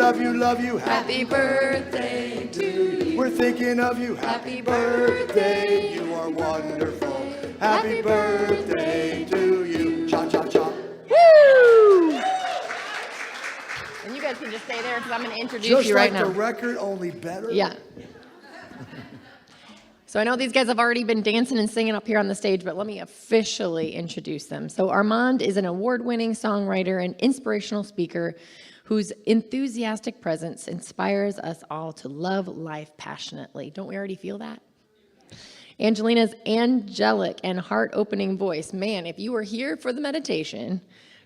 love you, love you. Happy birthday to you. We're thinking of you. Happy birthday. You are wonderful. Happy birthday to you. Cha, cha, cha. Woo! And you guys can just stay there because I'm going to introduce you right now. Just like the record, only better. Yeah. So I know these guys have already been dancing and singing up here on the stage, but let me officially introduce them. So Armand is an award-winning songwriter and inspirational speaker whose enthusiastic presence inspires us all to love life passionately. Don't we already feel that? Angelina's angelic and heart-opening voice, man, if you were here for the meditation,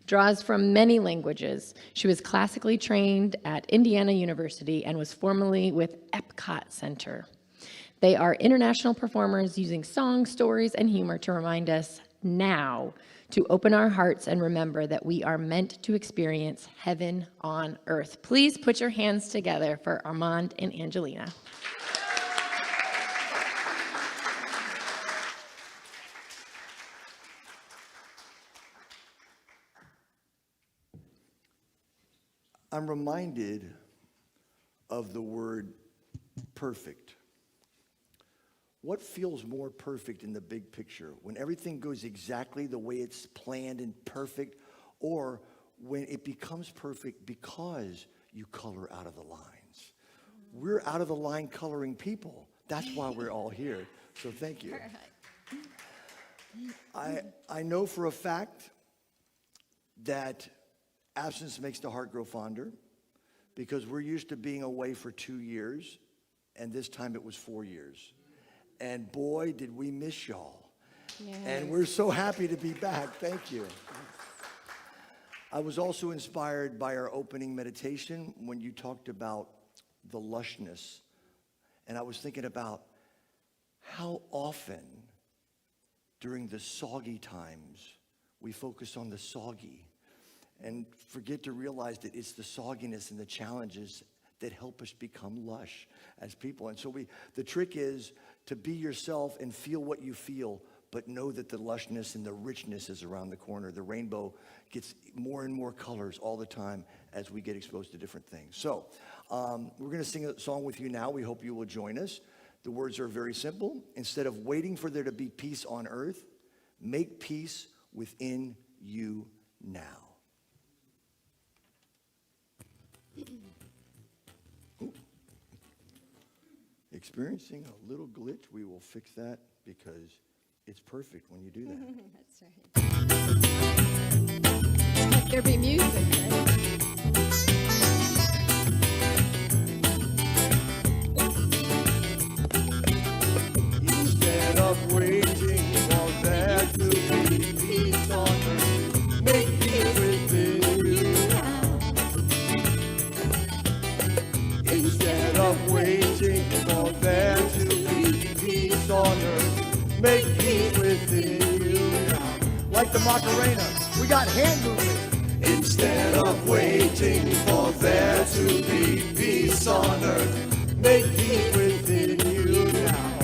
draws from many languages. She was classically trained at Indiana University and was formerly with Epcot Center. They are international performers using song, stories, and humor to remind us now to open our hearts and remember that we are meant to experience heaven on earth. Please put your hands together for Armand and Angelina. I'm reminded of the word perfect. What feels more perfect in the big picture? When everything goes exactly the way it's planned and perfect, or when it becomes perfect because you color out of the lines? We're out of the line coloring people. That's why we're all here. So thank you. I know for a fact that absence makes the heart grow fonder, because we're used to being away for 2 years, and this time it was 4 years. And boy, did we miss y'all. Yes. And we're so happy to be back. Thank you. I was also inspired by our opening meditation when you talked about the lushness. And I was thinking about how often during the soggy times we focus on the soggy and forget to realize that it's the sogginess and the challenges that help us become lush as people. And so the trick is to be yourself and feel what you feel, but know that the lushness and the richness is around the corner. The rainbow gets more and more colors all the time as we get exposed to different things. So we're going to sing a song with you now. We hope you will join us. The words are very simple. Instead of waiting for there to be peace on earth, make peace within you now. Experiencing a little glitch, we will fix that because it's perfect when you do that. That's right. Let there be music, right? Instead of waiting for there to be peace on earth, make peace within you now. Instead of waiting for there to be peace on earth, make peace within you now. Like the Macarena, we got hand movement. Instead of waiting for there to be peace on earth, make peace within you now.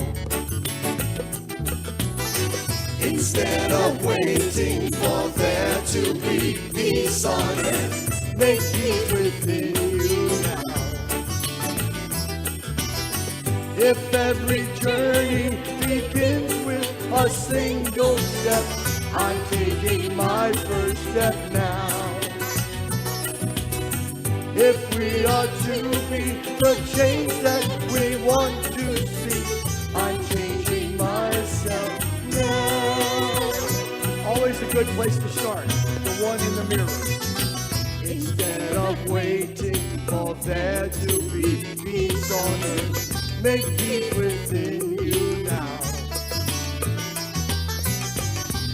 Instead of waiting for there to be peace on earth, make peace within you now. If every journey begins with a single step, I'm taking my first step now. If we are to be the change that we want to see, I'm changing myself now. Always a good place to start, the one in the mirror. Instead of waiting for there to be peace on earth, make peace within you now.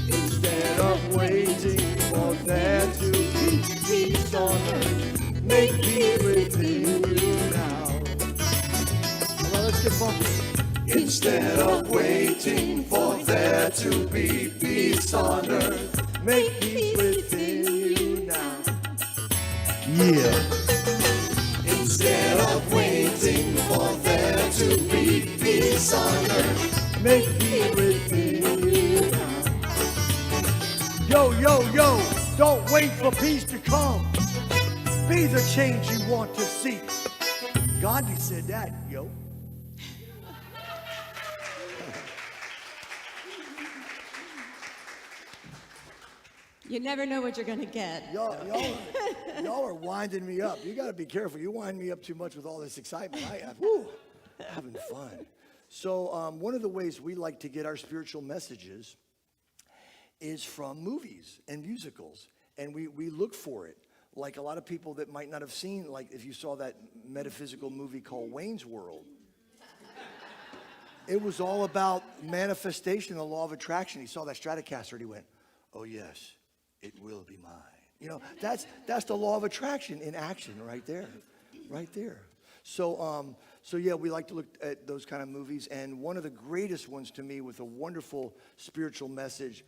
Instead of waiting for there to be peace on earth, make peace within you now. Well, let's get funky. Instead of waiting for there to be peace on earth, make peace within you now. Yeah. Instead of waiting for there to be peace on earth, make peace within you now. Yo, yo, yo, don't wait for peace to come. Be the change you want to see. Gandhi said that, yo. You never know what you're going to get. Y'all are winding me up. You got to be careful. You wind me up too much with all this excitement. Whew, having fun. So one of the ways we like to get our spiritual messages is from movies and musicals. And we look for it. Like a lot of people that might not have seen, like if you saw that metaphysical movie called Wayne's World. It was all about manifestation, the law of attraction. He saw that Stratocaster and he went, oh yes, it will be mine. You know, that's the law of attraction in action right there, right there. So yeah, we like to look at those kind of movies. And one of the greatest ones to me with a wonderful spiritual message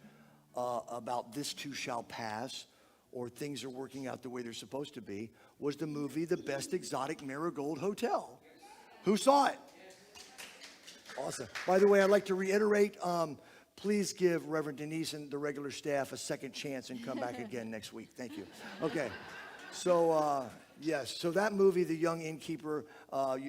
about this too shall pass, or things are working out the way they're supposed to be, was the movie The Best Exotic Marigold Hotel. Who saw it? Awesome. By the way, I'd like to reiterate, please give Reverend Denise and the regular staff a second chance and come back again next week. Thank you. Okay. So, yes. So that movie, The Young Innkeeper,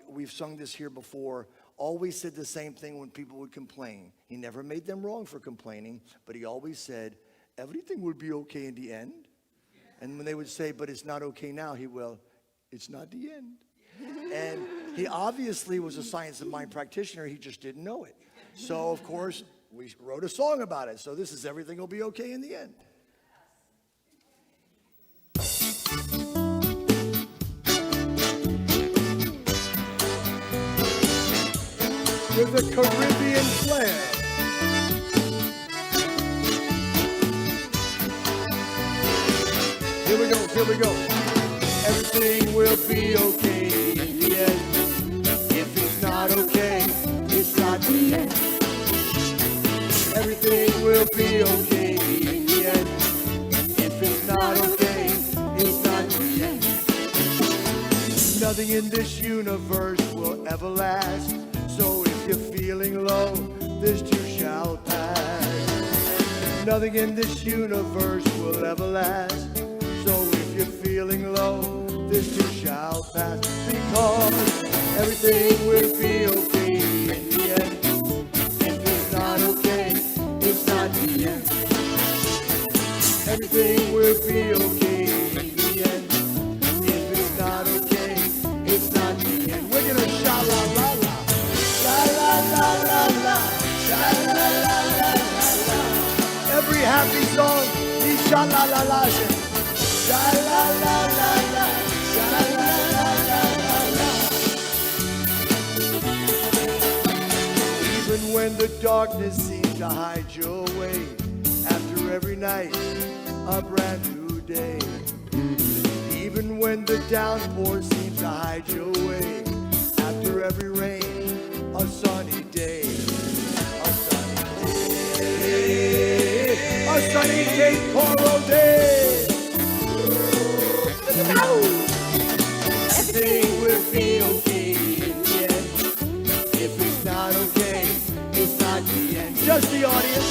we've sung this here before, always said the same thing when people would complain. He never made them wrong for complaining, but he always said, everything will be okay in the end. And when they would say, but it's not okay now, he will, it's not the end. And he obviously was a science of mind practitioner. He just didn't know it. So, of course, we wrote a song about it. So this is Everything Will Be Okay in the End. With a Caribbean flair. Here we go, here we go. Everything will be okay in the end. If it's not okay, it's not the end. Everything will be okay in the end. If it's not okay, it's not the end. Nothing in this universe will ever last. So if you're feeling low, this too shall pass. Nothing in this universe will ever last. So if you're feeling low, this too shall pass. Because everything will be okay in the end. If it's not okay, it's not the end. Everything will be okay in the end. If it's not okay, it's not the end. We're gonna sha la la la, sha la la la la, sha la la la la. Every happy song needs sha la la la. Sha la la la la, sha la la la la. Even when the darkness seems to hide your way, after every night, a brand new day. Even when the downpour seems to hide your way, after every rain, a sunny day. A sunny day. A sunny Cape Coral day. Everything will be okay in the end. If it's not okay, it's not the end. Just the audience.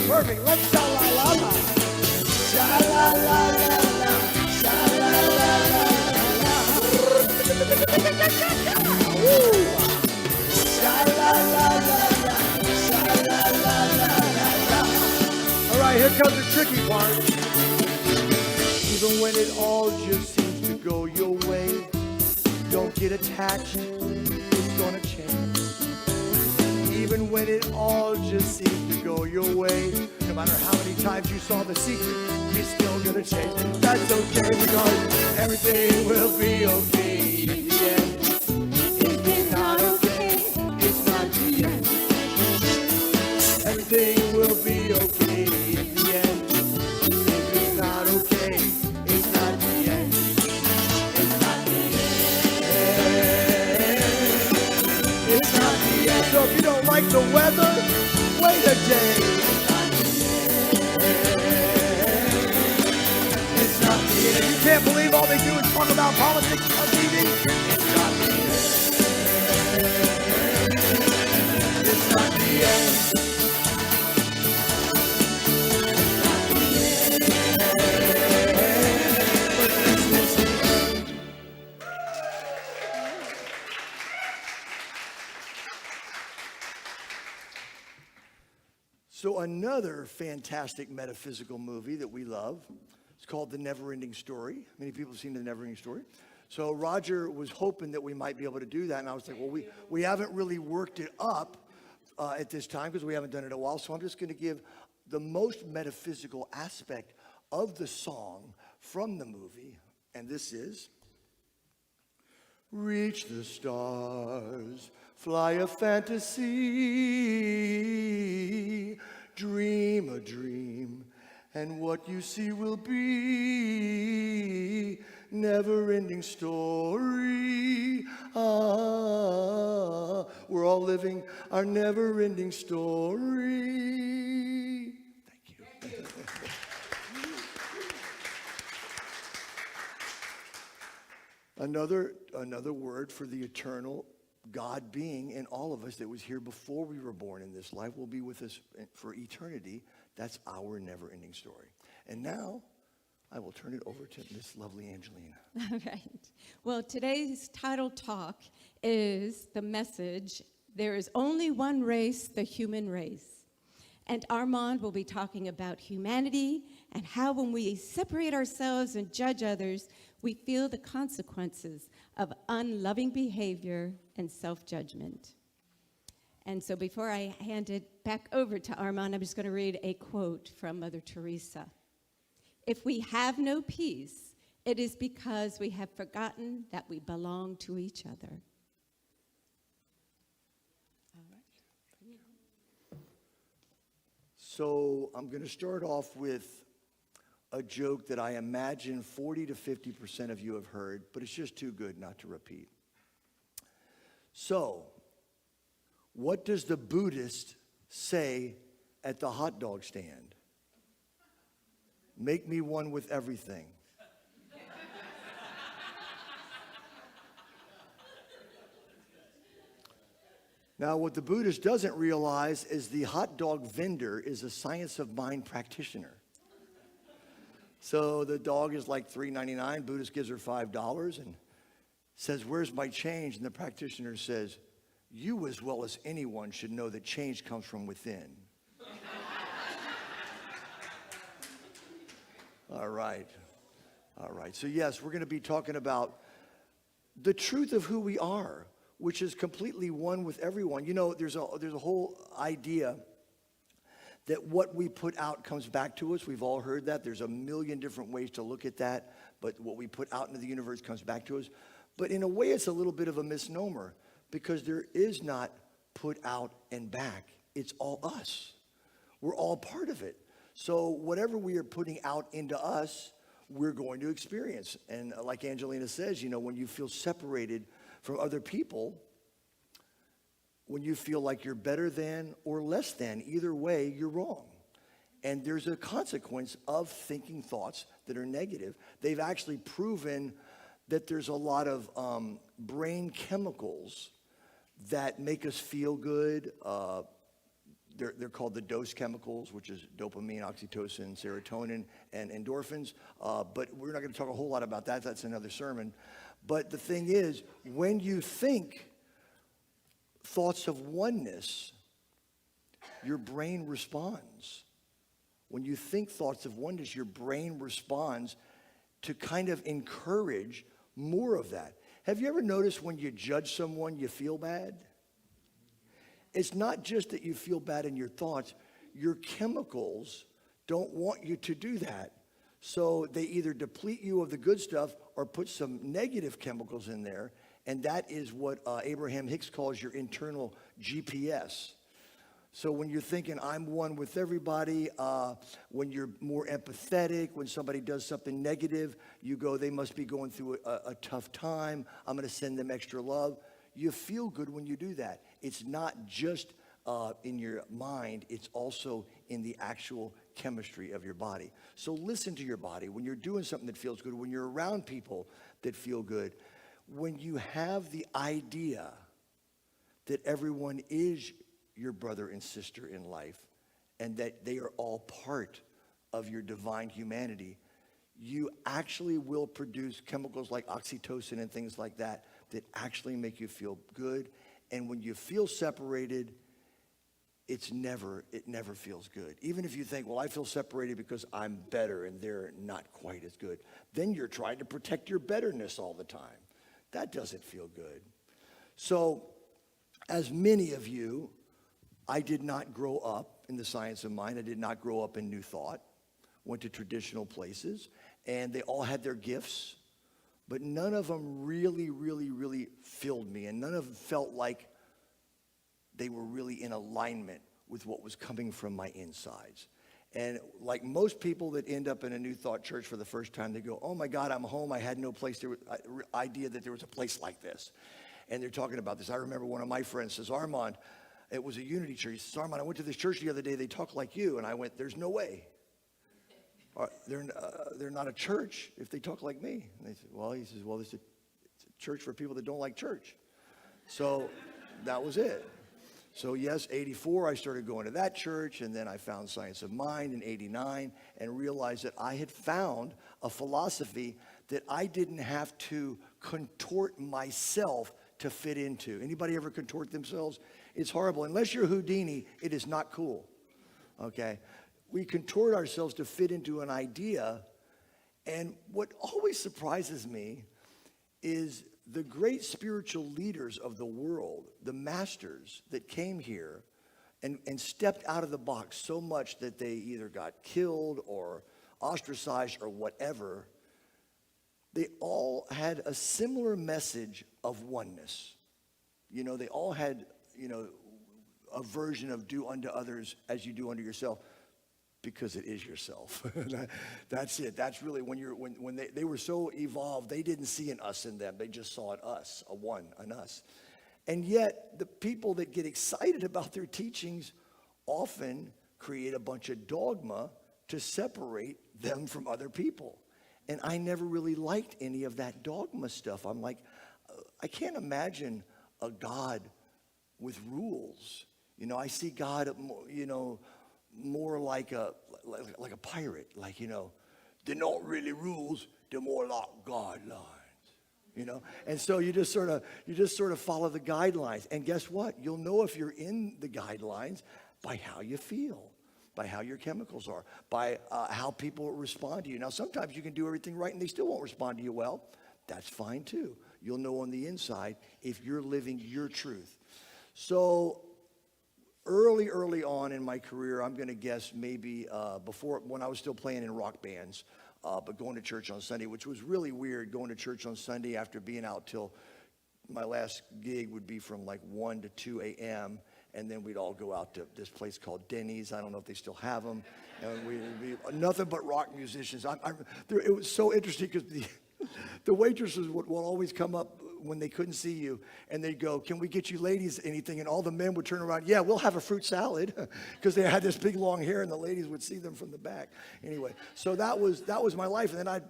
Perfect. Let's sha la la la. Sha la la la la. Sha la la la la. Woo. Sha la la la la. Sha la la la la. All right, here comes the tricky part. Even when it all just seems to go your way, don't get attached. It's gonna change. Even when it all just seems to go your way, no matter how many times you saw The Secret, you're still gonna change. That's okay because everything will be okay in the end. If it's not okay, it's not the end. Everything will be okay in the end. If it's not okay, it's not the end. It's not the end. It's not the end. So if you don't like the weather, wait a day. It's not the end. If you can't believe all they do is talk about politics on TV, it's not the end. It's not the end. another fantastic metaphysical movie that we love, it's called The Never-Ending Story. Many people have seen The Never-Ending Story. So Roger was hoping that we might be able to do that, and I was like, well, we haven't really worked it up at this time because we haven't done it in a while, so I'm just going to give the most metaphysical aspect of the song from the movie, and this is: reach the stars, fly a fantasy, dream a dream, and what you see will be never-ending story. Ah, we're all living our never-ending story. Thank you. Another word for the eternal God being in all of us that was here before we were born in this life will be with us for eternity. That's our never-ending story. And now I will turn it over to Miss lovely Angelina. All right. Well, today's title talk is the message, there is only one race, the human race. And Armand will be talking about humanity and how when we separate ourselves and judge others, we feel the consequences of unloving behavior and self-judgment. And so before I hand it back over to Armand, I'm just going to read a quote from Mother Teresa. If we have no peace, it is because we have forgotten that we belong to each other. All right. So I'm going to start off with a joke that I imagine 40 to 50% of you have heard, but it's just too good not to repeat. So, what does the Buddhist say at the hot dog stand? Make me one with everything. Now, what the Buddhist doesn't realize is the hot dog vendor is a science of mind practitioner. So the dog is like $3.99. Buddhist gives her $5 and says, "Where's my change?" And the practitioner says, "You as well as anyone should know that change comes from within." All right. So yes, we're going to be talking about the truth of who we are, which is completely one with everyone. You know, there's a whole idea that what we put out comes back to us. We've all heard that. There's a million different ways to look at that, but what we put out into the universe comes back to us. But in a way, it's a little bit of a misnomer because there is not put out and back. It's all us. We're all part of it. So whatever we are putting out into us, we're going to experience. And like Angelina says, you know, when you feel separated from other people, when you feel like you're better than or less than, either way, you're wrong. And there's a consequence of thinking thoughts that are negative. They've actually proven that there's a lot of brain chemicals that make us feel good. They're called the dose chemicals, which is dopamine, oxytocin, serotonin, and endorphins. But we're not going to talk a whole lot about that. That's another sermon. But the thing is, when you think thoughts of oneness, your brain responds. When you think thoughts of oneness, your brain responds to kind of encourage more of that. Have you ever noticed when you judge someone, you feel bad? It's not just that you feel bad in your thoughts. Your chemicals don't want you to do that. So they either deplete you of the good stuff or put some negative chemicals in there. And that is what Abraham Hicks calls your internal GPS. So when you're thinking, I'm one with everybody, when you're more empathetic, when somebody does something negative, you go, they must be going through a tough time. I'm going to send them extra love. You feel good when you do that. It's not just in your mind, it's also in the actual chemistry of your body. So listen to your body. When you're doing something that feels good, when you're around people that feel good, when you have the idea that everyone is your brother and sister in life and that they are all part of your divine humanity, you actually will produce chemicals like oxytocin and things like that that actually make you feel good. And when you feel separated, it never feels good. Even if you think, well, I feel separated because I'm better and they're not quite as good, then you're trying to protect your betterness all the time. That doesn't feel good. So, as many of you, I did not grow up in the science of mind. I did not grow up in New Thought. Went to traditional places, and they all had their gifts, but none of them really, really, really filled me, and none of them felt like they were really in alignment with what was coming from my insides. And like most people that end up in a New Thought church for the first time, they go, oh my God, I'm home. I had no idea that there was a place like this. And they're talking about this. I remember one of my friends says, Armand, it was a Unity church. He says, Armand, I went to this church the other day. They talk like you. And I went, there's no way. They're not a church if they talk like me. And they said, well, he says, well, it's a church for people that don't like church. So that was it. So yes, 84, I started going to that church, and then I found Science of Mind in 89 and realized that I had found a philosophy that I didn't have to contort myself to fit into. Anybody ever contort themselves? It's horrible. Unless you're Houdini, it is not cool, okay? We contort ourselves to fit into an idea, and what always surprises me is the great spiritual leaders of the world, the masters that came here and stepped out of the box so much that they either got killed or ostracized or whatever, they all had a similar message of oneness. You know, they all had, a version of do unto others as you do unto yourself, because it is yourself. That's it. That's really when they were so evolved, they didn't see an us in them. They just saw an us, a one, an us. And yet, the people that get excited about their teachings often create a bunch of dogma to separate them from other people. And I never really liked any of that dogma stuff. I'm like, I can't imagine a God with rules. I see God, more like a pirate. Like, they're not really rules, they're more like guidelines. And so you just sort of follow the guidelines. And guess what? You'll know if you're in the guidelines by how you feel, by how your chemicals are, by how people respond to you. Now, sometimes you can do everything right and they still won't respond to you well. That's fine too. You'll know on the inside if you're living your truth. So early on in my career, I'm going to guess maybe before, when I was still playing in rock bands, but going to church on Sunday, which was really weird, going to church on Sunday after being out till my last gig would be from like 1 to 2 a.m., and then we'd all go out to this place called Denny's. I don't know if they still have them. And we'd be nothing but rock musicians. It was so interesting because the waitresses would always come up when they couldn't see you, and they'd go, can we get you ladies anything? And all the men would turn around, yeah, we'll have a fruit salad, because they had this big long hair, and the ladies would see them from the back. Anyway, so that was my life, and then I'd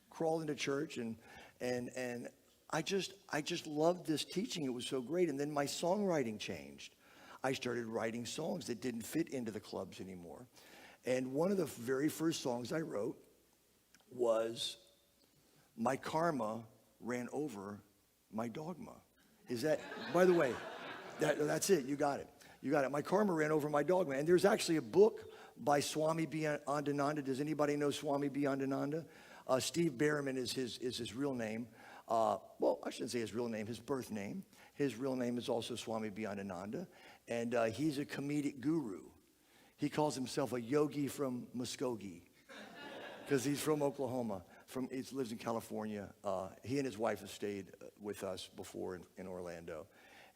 crawl into church, and I just loved this teaching. It was so great. And then my songwriting changed. I started writing songs that didn't fit into the clubs anymore. And one of the very first songs I wrote was My Karma Ran Over My Dogma. Is that, by the way, that's it. You got it. You got it. My karma ran over my dogma. And there's actually a book by Swami Biyandananda. Does anybody know Swami Biyandananda? Steve Berriman is his real name. Well, I shouldn't say his real name, his birth name. His real name is also Swami Biyandananda. And he's a comedic guru. He calls himself a yogi from Muskogee because he's from Oklahoma. He lives in California. He and his wife have stayed with us before in Orlando.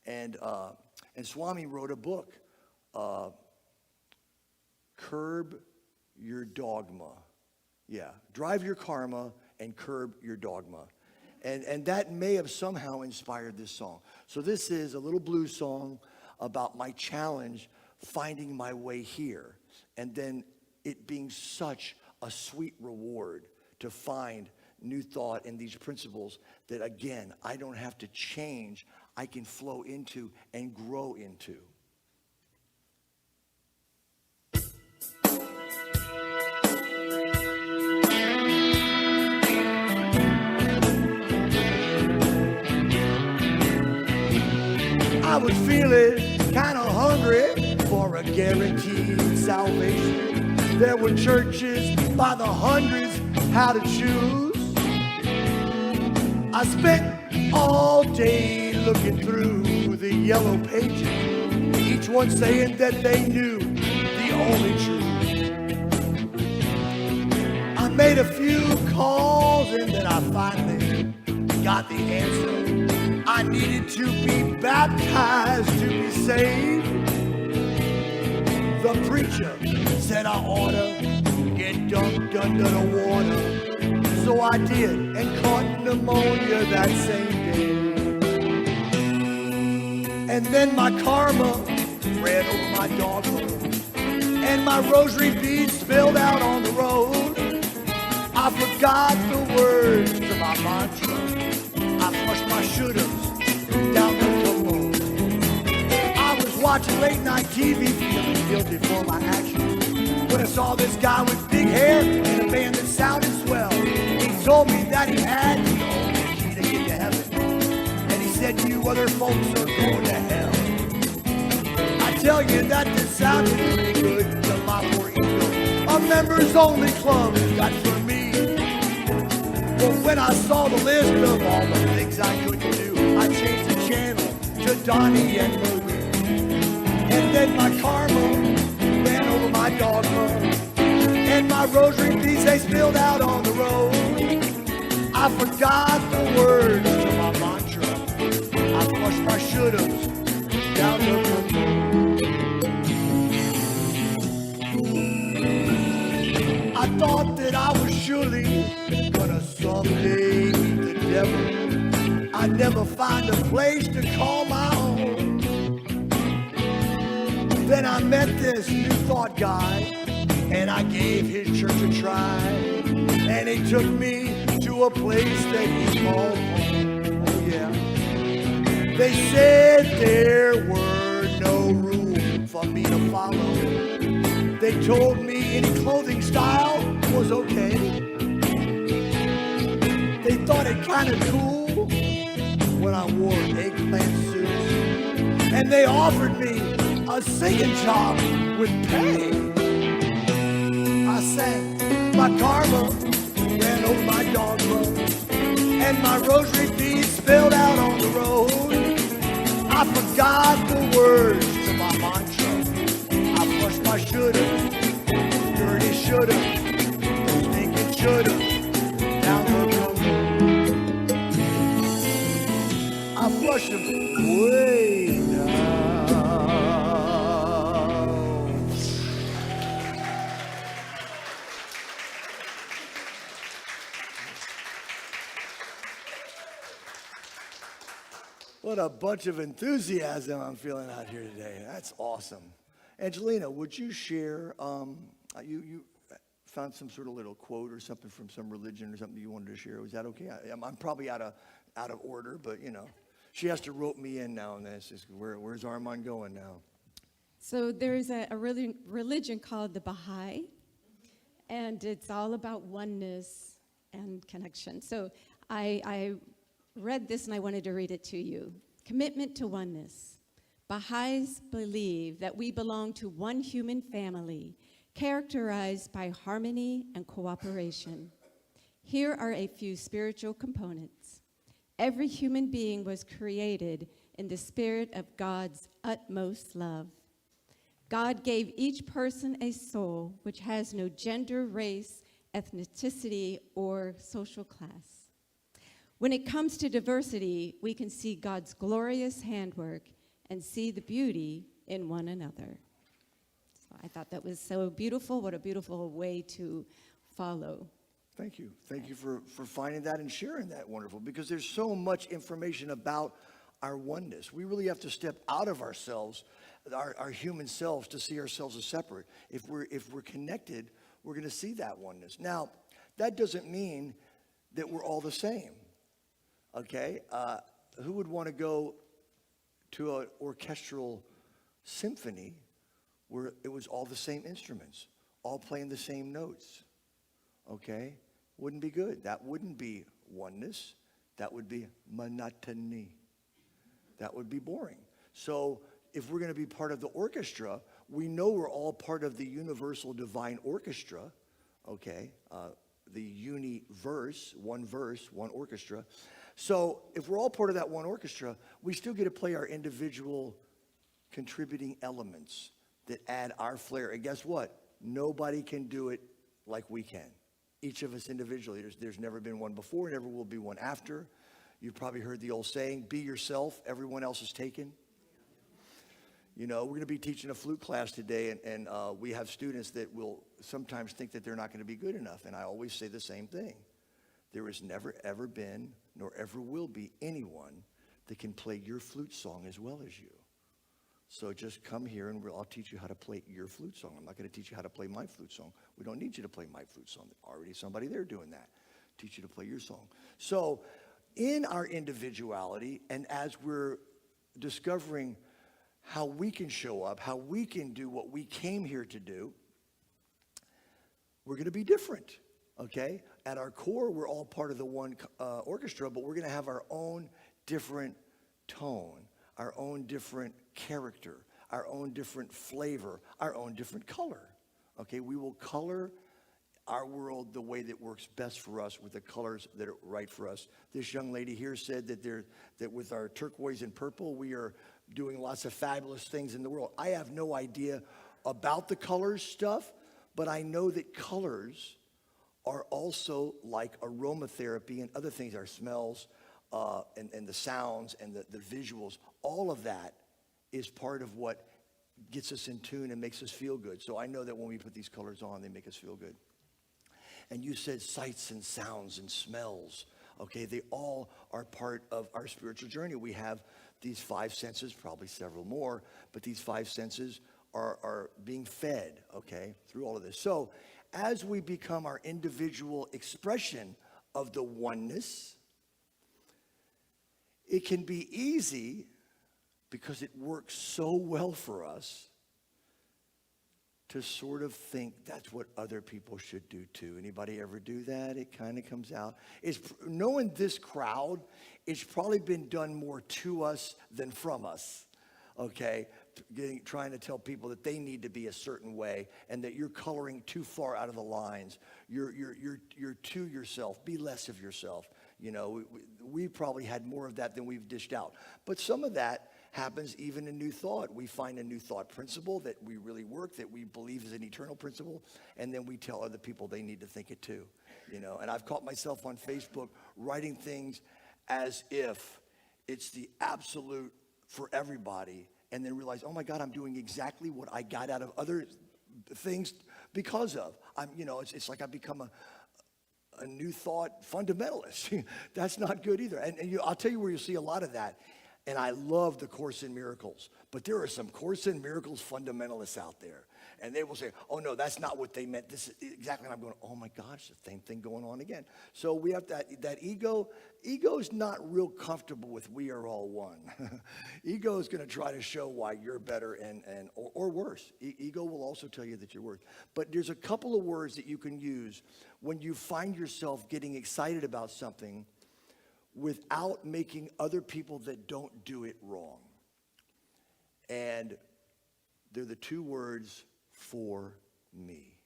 And Swami wrote a book, Curb Your Dogma. Yeah, drive your karma and curb your dogma. And that may have somehow inspired this song. So this is a little blues song about my challenge finding my way here. And then it being such a sweet reward to find new thought in these principles that, again, I don't have to change. I can flow into and grow into. I was feeling kind of hungry for a guaranteed salvation. There were churches by the hundreds, how to choose. I spent all day looking through the yellow pages, each one saying that they knew the only truth. I made a few calls and then I finally got the answer. I needed to be baptized to be saved. The preacher said I oughta get dunked under the water. So I did and caught pneumonia that same day. And then my karma ran over my dogma, and my rosary beads spilled out on the road. I forgot the words to my mantra. I flushed my shouldas down the commode. I was watching late night TV, feeling guilty for my actions, when I saw this guy with big hair and a band that sounded swell. He told me that he had the only key to get to heaven, and he said you other folks are going to hell. I tell you that this sounded pretty good to my poor ego. A members only club got for me. Well, when I saw the list of all the things I couldn't do, I changed the channel to Donnie and Marie. And then my karma ran over my dogma, and my rosary beads, they spilled out on the road. I forgot the words to my mantra. I flushed my shouldas down the road. I thought that I was surely gonna someday meet the devil. I'd never find a place to call my own. Then I met this New Thought guy, and I gave his church a try, and he took me to a place that he called home. Oh yeah. They said there were no rules for me to follow. They told me any clothing style was okay. They thought it kind of cool when I wore eggplant suits, and they offered me a singing job with pay. I sang, my karma ran over my dogma, and my rosary beads spilled out on the road. I forgot the words to my mantra. I flushed my shouldas, dirty shouldas, thinking shouldas, down the road. I flushed them way down. What a bunch of enthusiasm I'm feeling out here today. That's awesome. Angelina, would you share, you found some sort of little quote or something from some religion or something you wanted to share. Was that okay? I'm probably out of order, but you know, she has to rope me in now and then. It's just, where's Armand going now? So there's a religion called the Baha'i, and it's all about oneness and connection. So I read this and I wanted to read it to you. Commitment to oneness. Baha'is believe that we belong to one human family characterized by harmony and cooperation. Here are a few spiritual components. Every human being was created in the spirit of God's utmost love. God gave each person a soul which has no gender, race, ethnicity, or social class. When it comes to diversity, we can see God's glorious handwork and see the beauty in one another. So I thought that was so beautiful. What a beautiful way to follow. Thank you. Thank you for finding that and sharing that. Wonderful. Because there's so much information about our oneness. We really have to step out of ourselves, our human selves, to see ourselves as separate. If we're connected, we're going to see that oneness. Now, that doesn't mean that we're all the same. Okay? Who would want to go to an orchestral symphony where it was all the same instruments, all playing the same notes? Okay? Wouldn't be good. That wouldn't be oneness. That would be monotony. That would be boring. So if we're going to be part of the orchestra, we know we're all part of the universal divine orchestra, okay? The universe, one verse, one orchestra. So if we're all part of that one orchestra, we still get to play our individual contributing elements that add our flair. And guess what? Nobody can do it like we can. Each of us individually. There's never been one before, never will be one after. You've probably heard the old saying, be yourself, everyone else is taken. You know, we're going to be teaching a flute class today, and we have students that will sometimes think that they're not going to be good enough. And I always say the same thing. There has never, ever been, nor ever will be anyone that can play your flute song as well as you. So just come here, and I'll teach you how to play your flute song. I'm not going to teach you how to play my flute song. We don't need you to play my flute song. There's already somebody there doing that. Teach you to play your song. So in our individuality, and as we're discovering how we can show up, how we can do what we came here to do, we're going to be different, okay? At our core, we're all part of the one orchestra, but we're going to have our own different tone, our own different character, our own different flavor, our own different color, okay? We will color our world the way that works best for us with the colors that are right for us. This young lady here said that with our turquoise and purple, we are doing lots of fabulous things in the world. I have no idea about the colors stuff, but I know that colors are also like aromatherapy and other things, our smells and the sounds and the visuals. All of that is part of what gets us in tune and makes us feel good. So I know that when we put these colors on, they make us feel good. And you said sights and sounds and smells, okay? They all are part of our spiritual journey. We have these five senses, probably several more, but these five senses are being fed, okay, through all of this. So as we become our individual expression of the oneness, it can be easy because it works so well for us to sort of think that's what other people should do too. Anybody ever do that? It kind of comes out. Knowing this crowd, it's probably been done more to us than from us, okay? Trying to tell people that they need to be a certain way and that you're coloring too far out of the lines. You're to yourself. Be less of yourself. You know, we probably had more of that than we've dished out. But some of that happens even in New Thought. We find a New Thought principle that we really work, that we believe is an eternal principle, and then we tell other people they need to think it too. You know, and I've caught myself on Facebook writing things as if it's the absolute for everybody, and then realize, oh my God, I'm doing exactly what I got out of other things because of. It's like I've become a New Thought fundamentalist. That's not good either. And I'll tell you where you'll see a lot of that. And I love the Course in Miracles. But there are some Course in Miracles fundamentalists out there. And they will say, oh, no, that's not what they meant. This is exactly. And I'm going, oh, my gosh, the same thing going on again. So we have that ego. Ego is not real comfortable with we are all one. Ego is going to try to show why you're better or worse. Ego will also tell you that you're worse. But there's a couple of words that you can use when you find yourself getting excited about something without making other people that don't do it wrong. And they're the two words, for me.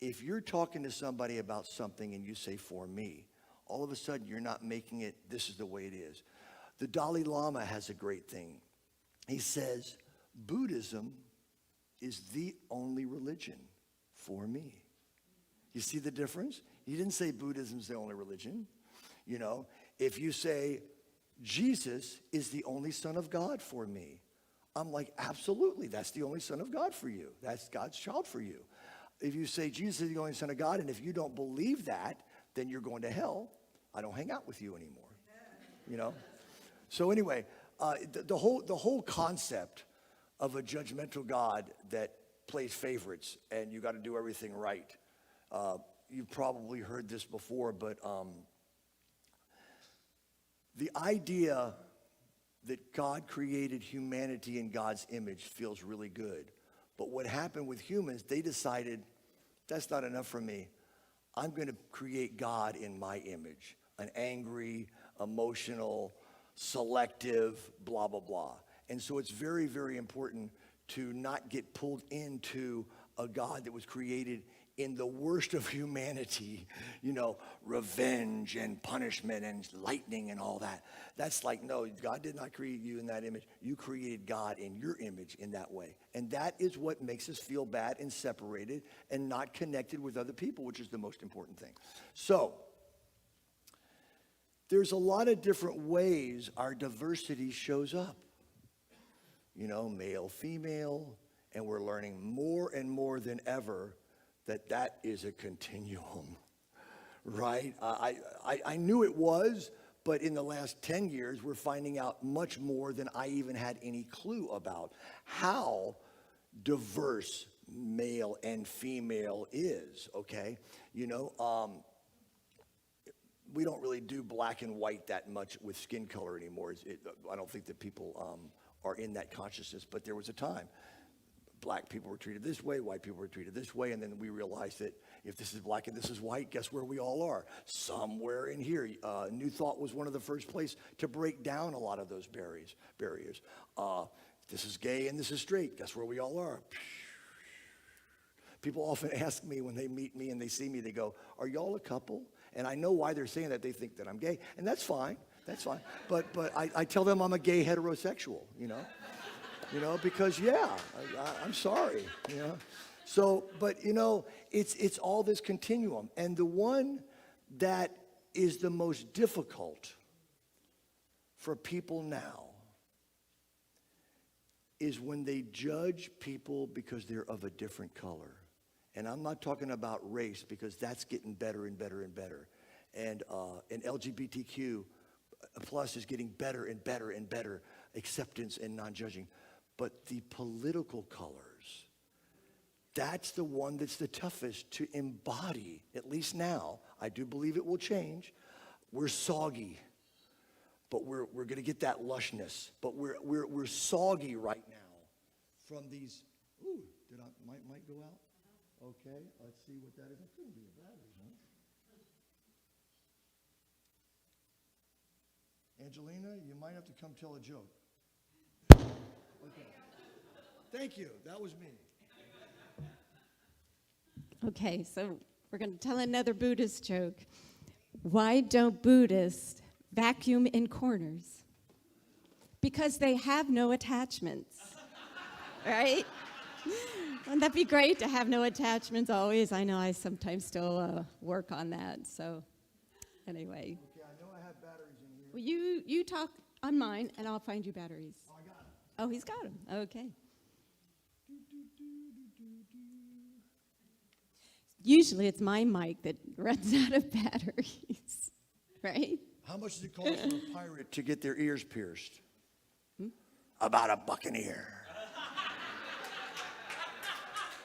If you're talking to somebody about something and you say, for me, all of a sudden you're not making it, this is the way it is. The Dalai Lama has a great thing. He says, Buddhism is the only religion for me. You see the difference? He didn't say Buddhism's the only religion. You know, if you say, Jesus is the only Son of God for me, I'm like, absolutely, that's the only Son of God for you. That's God's child for you. If you say Jesus is the only Son of God, and if you don't believe that, then you're going to hell. I don't hang out with you anymore. You know? So anyway, the whole concept of a judgmental God that plays favorites and you got to do everything right. You've probably heard this before, but the idea that God created humanity in God's image feels really good. But what happened with humans, they decided, that's not enough for me. I'm going to create God in my image. An angry, emotional, selective, blah, blah, blah. And so it's very, very important to not get pulled into a God that was created in the worst of humanity, revenge and punishment and lightning and all that. That's like, no, God did not create you in that image. You created God in your image in that way. And that is what makes us feel bad and separated and not connected with other people, which is the most important thing. So, there's a lot of different ways our diversity shows up. Male, female, and we're learning more and more than ever that is a continuum, right? I knew it was, but in the last 10 years, we're finding out much more than I even had any clue about how diverse male and female is, okay? We don't really do black and white that much with skin color anymore. I don't think that people are in that consciousness, but there was a time. Black people were treated this way, white people were treated this way, and then we realized that if this is black and this is white, guess where we all are? Somewhere in here. New Thought was one of the first places to break down a lot of those barriers. This is gay and this is straight, guess where we all are? People often ask me when they meet me and they see me, they go, are y'all a couple? And I know why they're saying that. They think that I'm gay, and that's fine. That's fine. But I tell them I'm a gay heterosexual, because I'm sorry, So, but it's all this continuum, and the one that is the most difficult for people now is when they judge people because they're of a different color. And I'm not talking about race, because that's getting better and better and better. And LGBTQ plus is getting better and better and better acceptance and non-judging. But the political colors, that's the one that's the toughest to embody, at least now. I do believe it will change. We're soggy, but we're going to get that lushness. But we're soggy right now from these. Ooh, did mic go out? Okay, let's see what that is. That couldn't be a battery, huh? Angelina, you might have to come tell a joke. Okay. Thank you. That was me. Okay, so we're going to tell another Buddhist joke. Why don't Buddhists vacuum in corners? Because they have no attachments, right? Wouldn't that be great to have no attachments always? I know I sometimes still work on that, so anyway. Okay, I know I have batteries in here. Well, you talk on mine, and I'll find you batteries. Oh, I got them. Oh, he's got them. Okay. Usually it's my mic that runs out of batteries, right? How much does it cost for a pirate to get their ears pierced? About $1 an ear.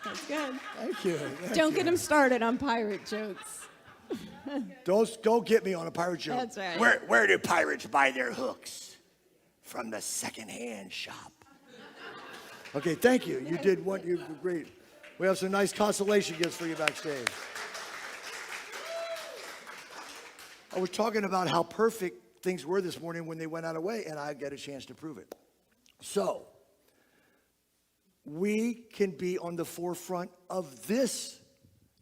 That's good. Thank you. Don't get him started on pirate jokes. Don't get me on a pirate joke. That's right. Where do pirates buy their hooks? From the secondhand shop. Okay, thank you. You did what you did great. We have some nice consolation gifts for you backstage. I was talking about how perfect things were this morning when they went out of way, and I get a chance to prove it. So, we can be on the forefront of this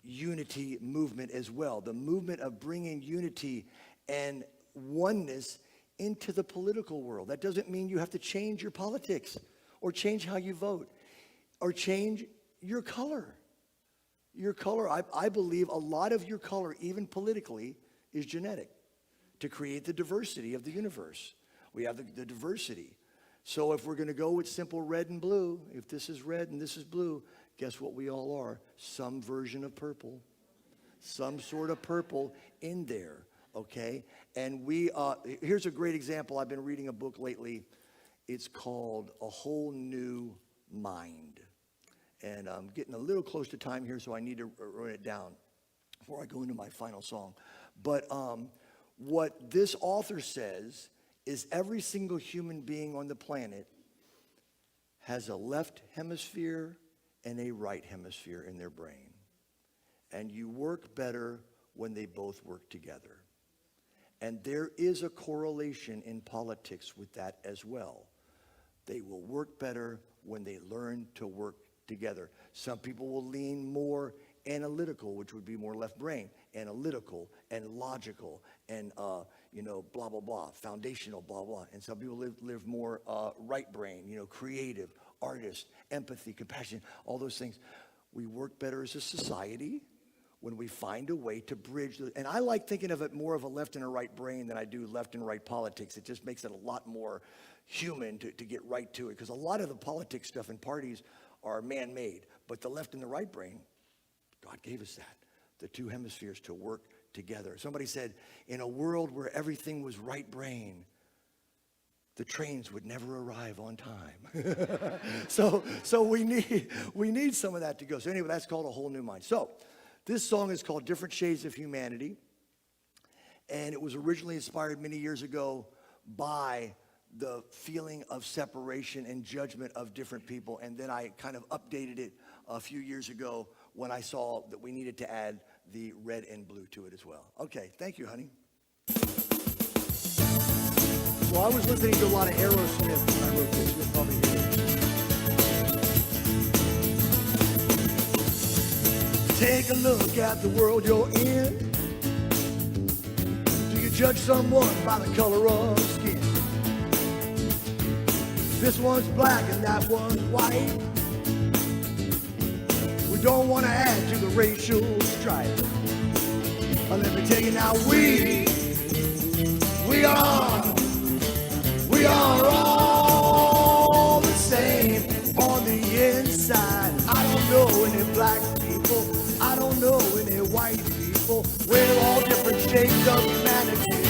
unity movement as well, the movement of bringing unity and oneness into the political world. That doesn't mean you have to change your politics or change how you vote or change your color. Your color, I believe a lot of your color, even politically, is genetic to create the diversity of the universe. We have the diversity. So if we're going to go with simple red and blue, if this is red and this is blue, guess what we all are? Some version of purple. Some sort of purple in there, okay? And here's a great example. I've been reading a book lately. It's called A Whole New Mind. And I'm getting a little close to time here, so I need to write it down before I go into my final song. But what this author says is every single human being on the planet has a left hemisphere and a right hemisphere in their brain. And you work better when they both work together. And there is a correlation in politics with that as well. They will work better when they learn to work together. Some people will lean more analytical, which would be more left brain, analytical and logical and, blah, blah, blah, foundational, blah, blah. And some people live more right brain, creative, artist, empathy, compassion, all those things. We work better as a society when we find a way to bridge. And I like thinking of it more of a left and a right brain than I do left and right politics. It just makes it a lot more human to get right to it. Because a lot of the politics stuff in parties are man-made. But the left and the right brain, God gave us that. The two hemispheres to work together. Somebody said, in a world where everything was right brain, the trains would never arrive on time. so we need some of that to go. So anyway, that's called A Whole New Mind. So this song is called Different Shades of Humanity. And it was originally inspired many years ago by the feeling of separation and judgment of different people. And then I kind of updated it a few years ago when I saw that we needed to add the red and blue to it as well. Okay, thank you, honey. So I was listening to a lot of Aerosmith when I wrote this. You'll probably hear it. Take a look at the world you're in. Do you judge someone by the color of skin? This one's black and that one's white. We don't want to add to the racial strife. But let me tell you now, we are all the same on the inside. I don't know any black people. I don't know any white people. We're all different shades of humanity.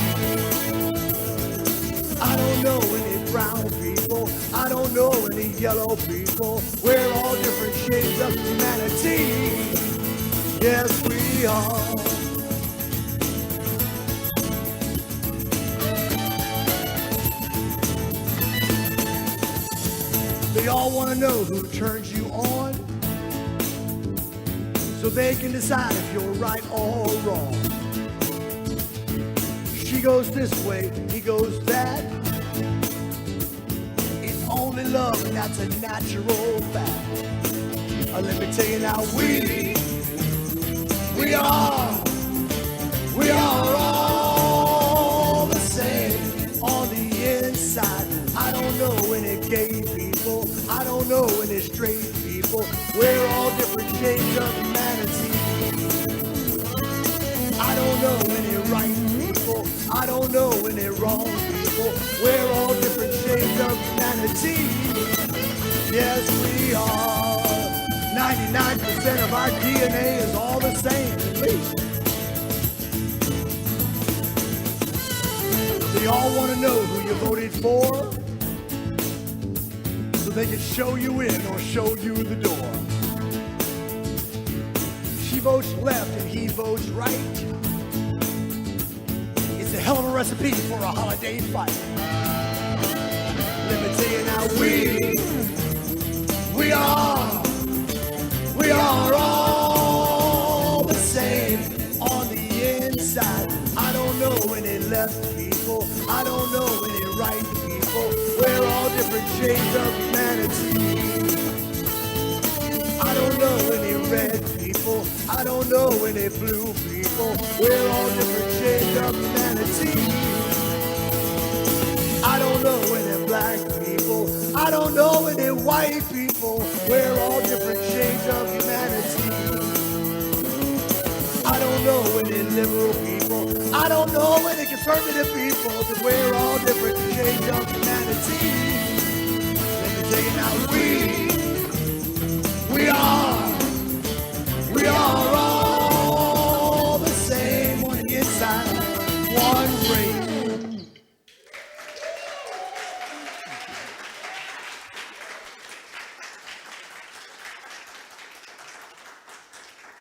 I don't know any brown people. I don't know any yellow people. We're all different shades of humanity. Yes, we are. They all want to know who turns you on, so they can decide if you're right or wrong. She goes this way, he goes that. It's only love, and that's a natural fact. Let me tell you now, we are all the same on the inside. I don't know any gay people. I don't know any straight people. We're all different shades of humanity. I don't know any right people. I don't know any wrong people. We're all different shades of humanity. Yes, we are. 99% of our DNA is all the same, at least. They all want to know who you voted for, so they can show you in or show you the door. She votes left and he votes right. It's a hell of a recipe for a holiday fight. Let me tell you now, we are all the same on the inside. I don't know any left people. I don't know any right people. We're all different shades of humanity. I don't know any red people. I don't know any blue people. We're all different shades of humanity. I don't know any black people. I don't know any white people. We're all different shades of humanity. I don't know any liberal people. I don't know any conservative people. But we're all different shades of humanity. Let me tell you now, we are